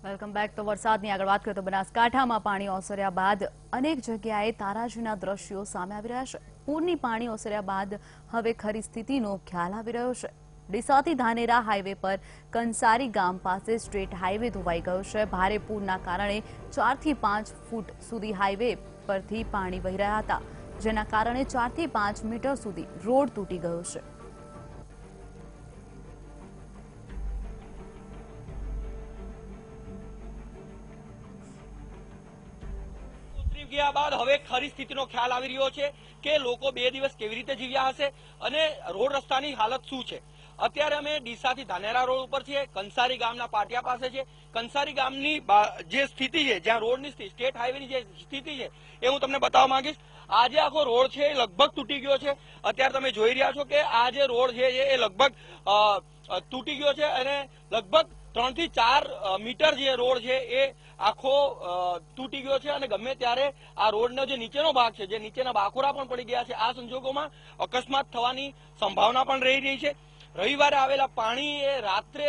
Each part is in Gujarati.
Welcome back. તો વરસાદની આગળ વાત કરીએ તો બનાસકાંઠામાં પાણી ઓસર્યા બાદ અનેક જગ્યાએ તારાજીના દ્રશ્યો સામે આવી રહ્યા છે। પૂરની પાણી ઓસર્યા બાદ હવે ખરી સ્થિતિનો ખ્યાલ આવી રહ્યો છે। ડીસાથી ધાનેરા હાઈવે પર કંસારી ગામ પાસે સ્ટેટ હાઈવે ધોવાઈ ગયો છે। ભારે પૂરના કારણે 4 થી 5 ફૂટ સુધી હાઈવે પરથી પાણી વહી રહ્યા હતા, જેના કારણે 4 થી 5 મીટર સુધી રોડ તૂટી ગયો છે। ગયા બાદ હવે ખરી સ્થિતિનો ખ્યાલ આવી રહ્યો છે કે લોકો 2 દિવસ કેવી રીતે જીવ્યા હશે અને રોડ રસ્તાની હાલત શું છે। અત્યારે અમે ડીસાથી ધાનેરા રોડ ઉપર છીએ, કંસારી ગામના પાટિયા પાસે છે। કંસારી ગામની જે સ્થિતિ છે, જ્યાં રોડની સ્ટેટ હાઈવેની જે સ્થિતિ છે એ હું તમને બતાવવા માંગીશ। આ જે આખો રોડ છે એ લગભગ તૂટી ગયો છે। અત્યારે તમે જોઈ રહ્યા છો કે આ જે રોડ છે એ લગભગ તૂટી ગયો છે અને લગભગ 3 થી 4 મીટર જે રોડ છે એ આખો તૂટી ગયો છે અને ગમે ત્યારે આ રોડનો જે નીચેનો ભાગ છે, જે નીચેના બાકોરા પણ પડી ગયા છે। આ સંજોગોમાં અકસ્માત થવાની સંભાવના પણ રહી રહી છે। રવિવારે આવેલા પાણી એ રાત્રે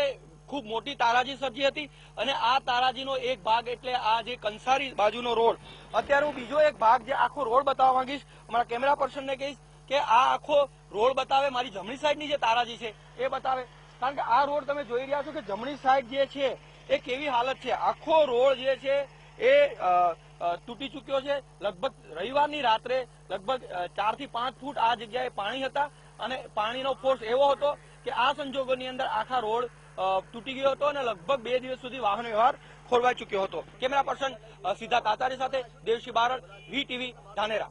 ખૂબ મોટી તારાજી સર્જી હતી અને આ તારાજીનો એક ભાગ એટલે આ જે કંસારી બાજુનો રોડ। અત્યારે હું બીજો એક ભાગ જે આખો રોડ બતાવવા માંગીશ, અમારા કેમેરા પર્સનને કહીશ કે આ આખો રોડ બતાવે, મારી જમણી સાઈડની જે તારાજી છે એ બતાવે, કારણ કે આ રોડ તમે જોઈ રહ્યા છો કે જમણી સાઈડ જે છે એ કેવી હાલત છે। આખો રોડ જે છે એ તૂટી ચુક્યો છે। લગભગ રવિવારની રાત્રે લગભગ 4 થી 5 ફૂટ આ જગ્યાએ પાણી હતા અને પાણીનો ફોર્સ એવો હતો કે આ સંજોગોની અંદર આખા રોડ તૂટી ગયો હતો અને લગભગ 2 દિવસ સુધી વાહન વ્યવહાર ખોરવાઈ ચુક્યો હતો। કેમેરા પર્સન સિદ્ધાર્થ આચાર્ય સાથે દેવશી બારડ, વીટીવી ધાનેરા।